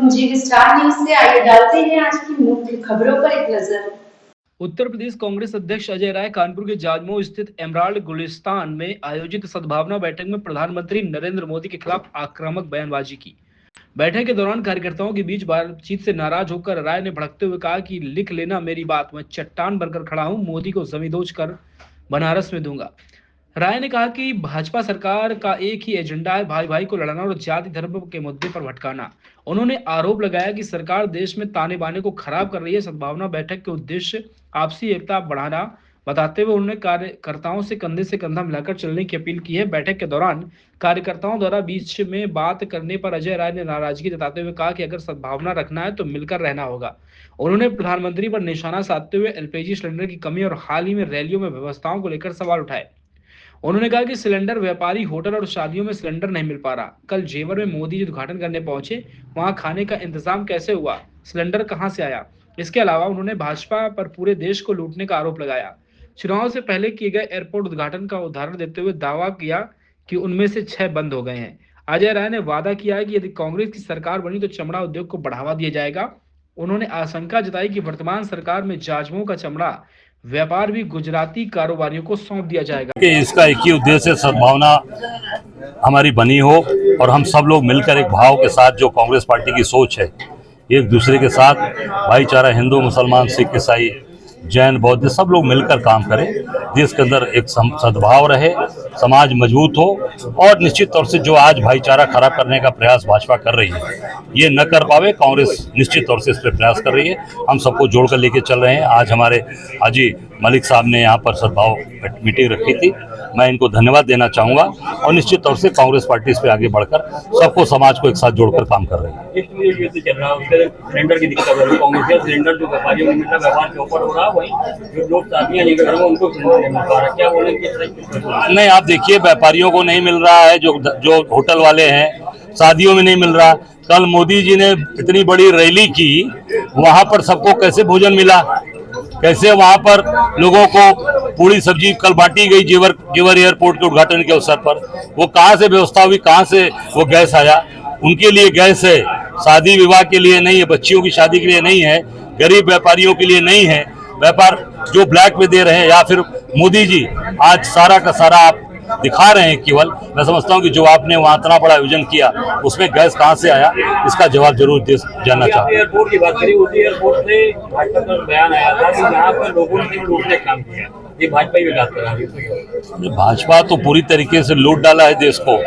जी star news से आइए डालते हैं आज की मुख्य खबरों पर एक नजर। उत्तर प्रदेश कांग्रेस अध्यक्ष अजय राय कानपुर के जाजमऊ स्थित एमराल्ड गुलिस्तान में आयोजित सद्भावना बैठक में प्रधानमंत्री नरेंद्र मोदी के खिलाफ आक्रामक बयानबाजी की। बैठक के दौरान कार्यकर्ताओं के बीच बातचीत से नाराज होकर राय ने भड़कते हुए कहा कि लिख लेना मेरी बात, मैं चट्टान बनकर खड़ा हूं, मोदी को जमींदोज कर बनारस में दूंगा। राय ने कहा कि भाजपा सरकार का एक ही एजेंडा है, भाई भाई को लड़ाना और जाति धर्म के मुद्दे पर भटकाना। उन्होंने आरोप लगाया कि सरकार देश में ताने बाने को खराब कर रही है। सद्भावना बैठक के उद्देश्य आपसी एकता बढ़ाना बताते हुए उन्होंने कार्यकर्ताओं से कंधा मिलाकर चलने की अपील की है। बैठक के दौरान कार्यकर्ताओं द्वारा बीच में बात करने पर अजय राय ने नाराजगी जताते हुए कहा कि अगर सद्भावना रखना है तो मिलकर रहना होगा। उन्होंने प्रधानमंत्री पर निशाना साधते हुए एलपीजी सिलेंडर की कमी और हाल ही में रैलियों में व्यवस्थाओं को लेकर सवाल उठाए। उन्होंने कहा कि सिलेंडर व्यापारी होटल और शादियों में सिलेंडर नहीं मिल पा रहा। कल जेवर में मोदी जी उद्घाटन करने पहुंचे, वहां खाने का इंतजाम कैसे हुआ, सिलेंडर कहां से आया। इसके अलावा उन्होंने भाजपा पर पूरे देश को लूटने का आरोप लगाया। चुनाव से पहले किए गए एयरपोर्ट उद्घाटन का उदाहरण देते हुए दावा किया कि उनमें से 6 बंद हो गए हैं। अजय राय ने वादा किया है कि यदि कांग्रेस की सरकार बनी तो चमड़ा उद्योग को बढ़ावा दिया जाएगा। उन्होंने आशंका जताई कि वर्तमान सरकार में जाजमऊ का चमड़ा व्यापार भी गुजराती कारोबारियों को सौंप दिया जाएगा। कि इसका एक ही उद्देश्य है, सद्भावना हमारी बनी हो और हम सब लोग मिलकर एक भाव के साथ, जो कांग्रेस पार्टी की सोच है, एक दूसरे के साथ भाईचारा, हिंदू मुसलमान सिख ईसाई जैन बौद्ध सब लोग मिलकर काम करें, देश के अंदर एक सद्भाव रहे, समाज मजबूत हो। और निश्चित तौर से जो आज भाईचारा खराब करने का प्रयास भाजपा कर रही है, ये न कर पावे, कांग्रेस निश्चित तौर से इस पर प्रयास कर रही है। हम सबको जोड़कर लेके चल रहे हैं। आज हमारे हाजी मलिक साहब ने यहाँ पर सद्भाव मीटिंग रखी थी, मैं इनको धन्यवाद देना चाहूँगा। और निश्चित तौर से कांग्रेस पार्टी इस पर आगे बढ़कर सबको, समाज को एक साथ जोड़कर काम कर रही है। सिलेंडर की दिक्कत है, कांग्रेस सिलेंडर जो व्यापारियों को मिलता है, व्यापार के ऊपर हो रहा है, वही जो लोग शादियां नहीं कर रहे हैं उनको सिलेंडर नहीं मिल पा रहा। क्या बोलेंगे? नहीं, आप देखिए, व्यापारियों को नहीं मिल रहा है, जो होटल वाले हैं, शादियों में नहीं मिल रहा। कल मोदी जी ने इतनी बड़ी रैली की, वहां पर सबको कैसे भोजन मिला, कैसे वहां पर लोगों को पूरी सब्जी कल बांटी गई जेवर एयरपोर्ट के उद्घाटन के अवसर पर। वो कहां से व्यवस्था हुई, कहां से वो गैस आया? उनके लिए गैस है, शादी विवाह के लिए नहीं है, बच्चियों की शादी के लिए नहीं है, गरीब व्यापारियों के लिए नहीं है। व्यापार जो ब्लैक में दे रहे हैं, या फिर मोदी जी आज सारा का सारा आप दिखा रहे हैं केवल। मैं समझता हूं कि जो आपने वहां इतना बड़ा आयोजन किया, उसमें गैस कहां से आया, इसका जवाब जरूर जानना चाहता हूं। एयरपोर्ट की बात करी, उसी एयरपोर्ट से भाजपा का बयान आया था कि यहाँ पर लोगों ने लूटने काम किया। ये भाजपा ही विकास करा रही है। भाजपा तो पूरी तरीके से लूट डाला है देश को।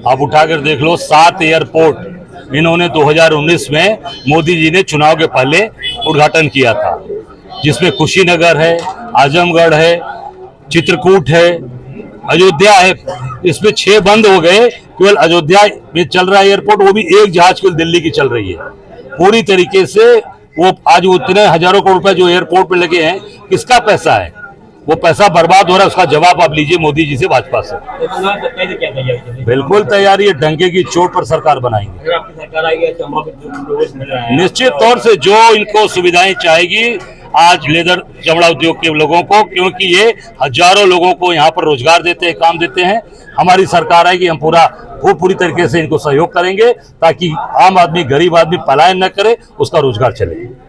आप उठाकर देख लो, 7 एयरपोर्ट इन्होंने 2019 में मोदी जी ने चुनाव के पहले उद्घाटन किया था, जिसमें कुशीनगर है, आजमगढ़ है, चित्रकूट है, अयोध्या है। इसमें 6 बंद हो गए। केवल अयोध्या में चल रहा है एयरपोर्ट, वो भी एक जहाज केवल दिल्ली की चल रही है। पूरी तरीके से वो आज उतने हजारों करोड़ रुपए जो एयरपोर्ट में लगे हैं, किसका पैसा है? वो पैसा बर्बाद हो रहा है। उसका जवाब आप लीजिए मोदी जी से, भाजपा से। बिल्कुल तैयारी है, डंके की चोट पर सरकार बनाएंगे। आपकी सरकार आएगी, निश्चित तौर से जो इनको सुविधाएं चाहेगी आज लेदर चमड़ा उद्योग के लोगों को, क्योंकि ये हजारों लोगों को यहाँ पर रोजगार देते हैं, काम देते हैं। हमारी सरकार है कि हम पूरी तरीके से इनको सहयोग करेंगे, ताकि आम आदमी, गरीब आदमी पलायन न करे, उसका रोजगार चले।